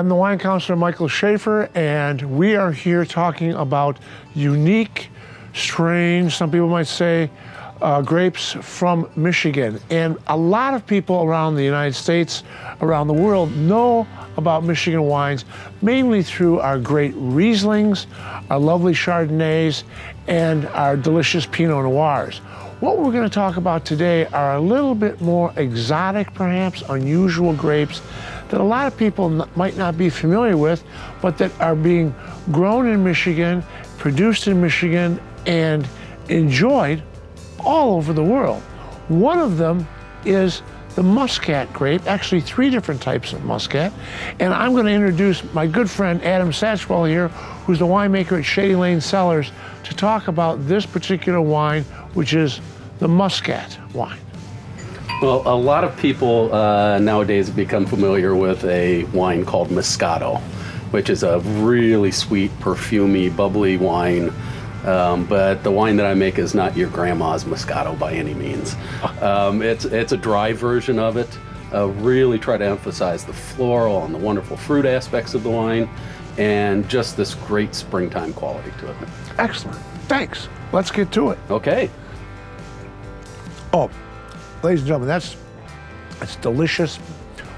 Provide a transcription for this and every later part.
I'm the Wine Counselor Michael Schafer, and we are here talking about unique, strange, some people might say, grapes from Michigan. And a lot of people around the United States, around the world, know about Michigan wines, mainly through our great Rieslings, our lovely Chardonnays, and our delicious Pinot Noirs. What we're going to talk about today are a little bit more exotic, perhaps unusual grapes that a lot of people might not be familiar with, but that are being grown in Michigan, produced in Michigan, and enjoyed all over the world. One of them is the Muscat grape, actually 3 different types of Muscat. And I'm going to introduce my good friend Adam Satchwell here, who's the winemaker at Shady Lane Cellars, to talk about this particular wine, which is the Muscat wine. Well, a lot of people nowadays have become familiar with a wine called Moscato, which is a really sweet, perfumey, bubbly wine. But the wine that I make is not your grandma's Moscato by any means. It's a dry version of it. Really try to emphasize the floral and the wonderful fruit aspects of the wine, and just this great springtime quality to it. Excellent. Thanks. Let's get to it. Okay. Oh, ladies and gentlemen, that's delicious.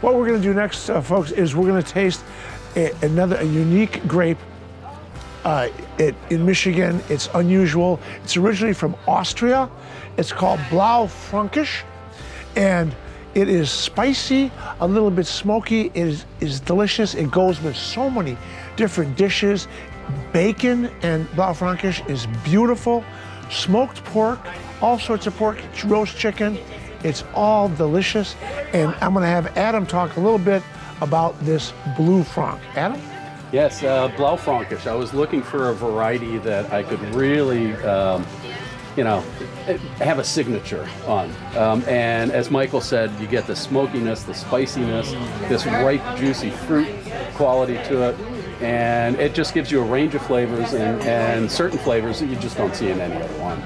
What we're going to do next, folks, is we're going to taste a unique grape. In Michigan, it's unusual. It's originally from Austria. It's called Blaufränkisch, and it is spicy, a little bit smoky. It is delicious. It goes with so many different dishes. Bacon and Blaufränkisch is beautiful. Smoked pork, all sorts of pork, roast chicken. It's all delicious. And I'm going to have Adam talk a little bit about this Blue Franc. Adam? Yes, Blaufränkisch. I was looking for a variety that I could really, have a signature on. And as Michael said, you get the smokiness, the spiciness, this ripe, juicy fruit quality to it. And it just gives you a range of flavors and certain flavors that you just don't see in any other wine.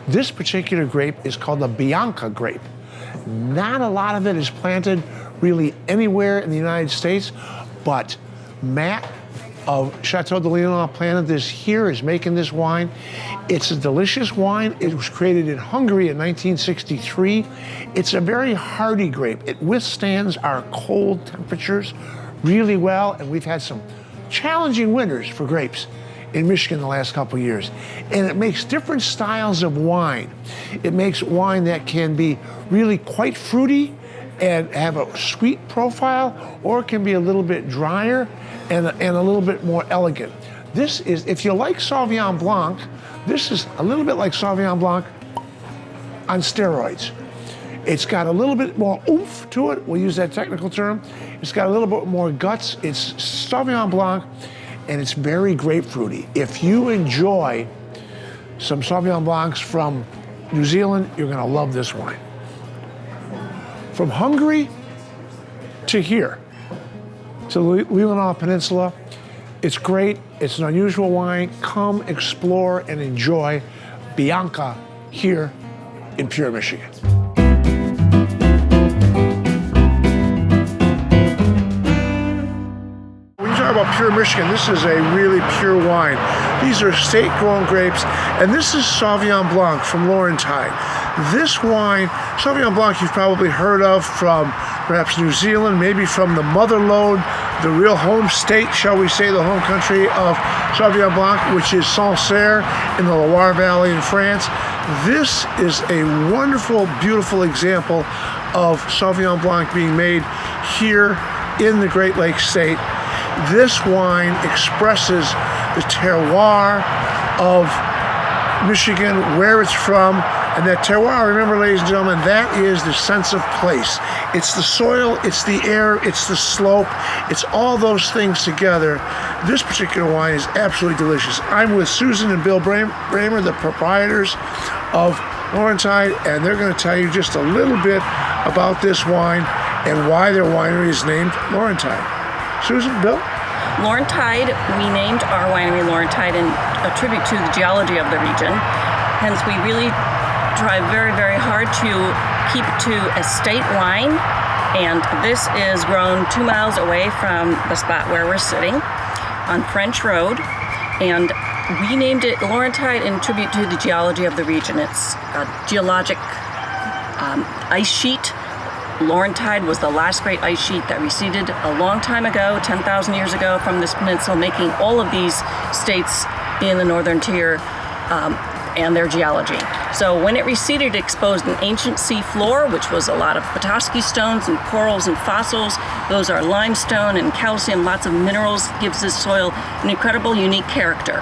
This particular grape is called the Bianca grape. Not a lot of it is planted really anywhere in the United States, but Matt of Chateau de Leelanau planted this here, is making this wine. It's a delicious wine. It was created in Hungary in 1963. It's a very hardy grape. It withstands our cold temperatures really well, and we've had some challenging winters for grapes in Michigan the last couple of years. And it makes different styles of wine. It makes wine that can be really quite fruity and have a sweet profile, or it can be a little bit drier and a little bit more elegant. This is, if you like Sauvignon Blanc, this is a little bit like Sauvignon Blanc on steroids. It's got a little bit more oomph to it. We'll use that technical term. It's got a little bit more guts. It's Sauvignon Blanc, and it's very grapefruity. If you enjoy some Sauvignon Blancs from New Zealand, you're gonna love this wine. From Hungary to here, to the Leelanau Peninsula, it's great. It's an unusual wine. Come explore and enjoy Bianca here in pure Michigan. About pure Michigan, this is a really pure wine. These are state-grown grapes, and this is Sauvignon Blanc from Laurentide. This wine, Sauvignon Blanc, you've probably heard of from perhaps New Zealand, maybe from the motherlode, the real home state, shall we say, the home country of Sauvignon Blanc, which is Sancerre in the Loire Valley in France. This is a wonderful, beautiful example of Sauvignon Blanc being made here in the Great Lakes state. This wine expresses the terroir of Michigan, where it's from, and that terroir, remember, ladies and gentlemen, that is the sense of place. It's the soil, it's the air, it's the slope, it's all those things together. This particular wine is absolutely delicious. I'm with Susan and Bill Bramer, the proprietors of Laurentide, and they're going to tell you just a little bit about this wine and why their winery is named Laurentide. Susan, Bill? Laurentide, we named our winery Laurentide in a tribute to the geology of the region. Hence, we really try very, very hard to keep to estate wine. And this is grown 2 miles away from the spot where we're sitting on French Road. And we named it Laurentide in tribute to the geology of the region. It's a geologic ice sheet. Laurentide was the last great ice sheet that receded a long time ago, 10,000 years ago, from this peninsula, making all of these states in the northern tier and their geology. So when it receded, it exposed an ancient sea floor, which was a lot of Petoskey stones and corals and fossils. Those are limestone and calcium, lots of minerals, gives this soil an incredible, unique character.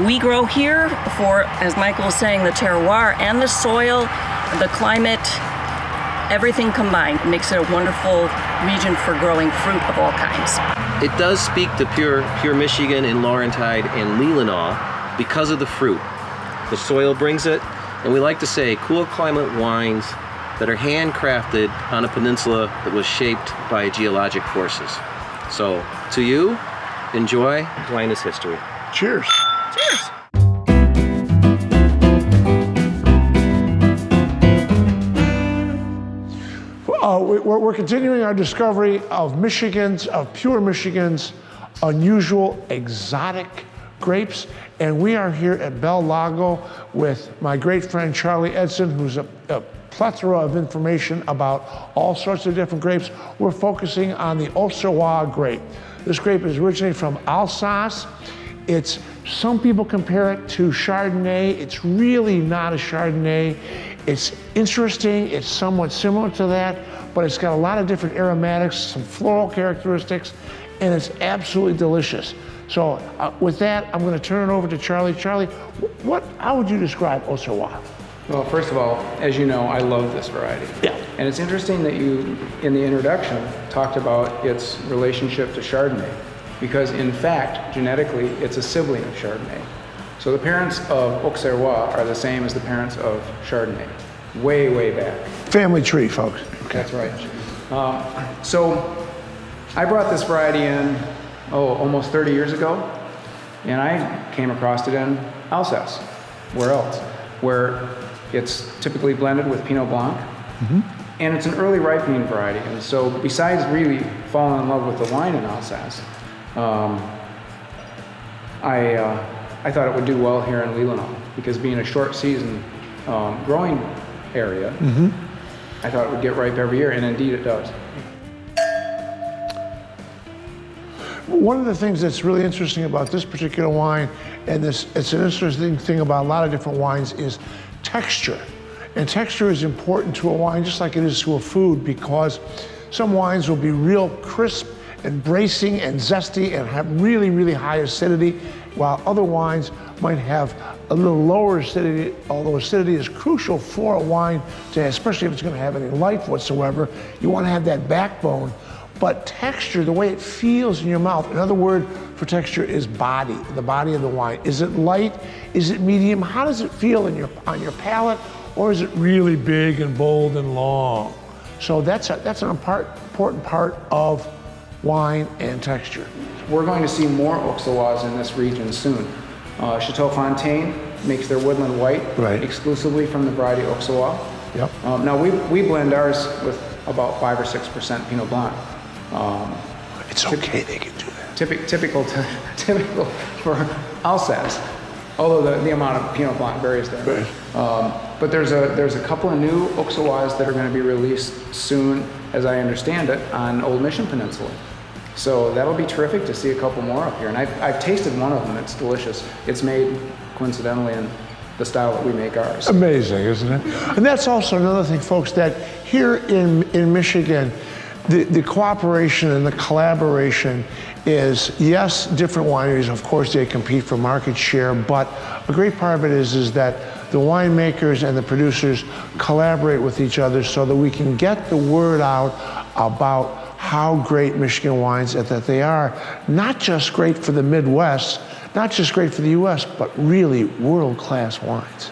We grow here for, as Michael was saying, the terroir and the soil, the climate, everything combined makes it a wonderful region for growing fruit of all kinds. It does speak to pure Michigan and Laurentide and Leelanau because of the fruit. The soil brings it, and we like to say cool climate wines that are handcrafted on a peninsula that was shaped by geologic forces. So, to you, enjoy. Wine is history. Cheers. Cheers! We're continuing our discovery of pure Michigan's unusual, exotic grapes. And we are here at Bel Lago with my great friend Charlie Edson, who's a plethora of information about all sorts of different grapes. We're focusing on the Oshawott grape. This grape is originating from Alsace. Some people compare it to Chardonnay. It's really not a Chardonnay. It's interesting, it's somewhat similar to that, but it's got a lot of different aromatics, some floral characteristics, and it's absolutely delicious. So with that, I'm going to turn it over to Charlie. Charlie, how would you describe Oshawott? Well, first of all, as you know, I love this variety. Yeah. And it's interesting that you, in the introduction, talked about its relationship to Chardonnay, because in fact, genetically, it's a sibling of Chardonnay. So the parents of Oshawott are the same as the parents of Chardonnay, way, way back. Family tree, folks. Okay. That's right. So I brought this variety in, almost 30 years ago, and I came across it in Alsace. Where else? Where it's typically blended with Pinot Blanc, and it's an early ripening variety. And so besides really falling in love with the wine in Alsace, I thought it would do well here in Leelanau, because being a short season growing area, I thought it would get ripe every year, and indeed it does. One of the things that's really interesting about this particular wine, and it's an interesting thing about a lot of different wines, is texture. And texture is important to a wine just like it is to a food, because some wines will be real crisp and bracing and zesty and have really, really high acidity, while other wines might have a little lower acidity, although acidity is crucial for a wine to have, especially if it's going to have any life whatsoever. You want to have that backbone. But texture, the way it feels in your mouth, another word for texture is body, the body of the wine. Is it light? Is it medium? How does it feel on your palate? Or is it really big and bold and long? So that's an important part of wine and texture. We're going to see more Oshawotts in this region soon. Chateau Fontaine makes their woodland white exclusively from the variety Oshawott. Yep. Now we blend ours with about 5 or 6% Pinot Blanc. It's okay, they can do that. Typical for Alsace, although the amount of Pinot Blanc varies there. Right. But there's a couple of new Oshawotts that are going to be released soon, as I understand it, on Old Mission Peninsula. So that'll be terrific to see a couple more up here. And I've tasted one of them. It's delicious. It's made, coincidentally, in the style that we make ours. Amazing, isn't it? And that's also another thing, folks, that here in Michigan, the cooperation and the collaboration is, yes, different wineries, of course, they compete for market share, but a great part of it is that the winemakers and the producers collaborate with each other so that we can get the word out about how great Michigan wines and that they are not just great for the Midwest, not just great for the US, but really world-class wines.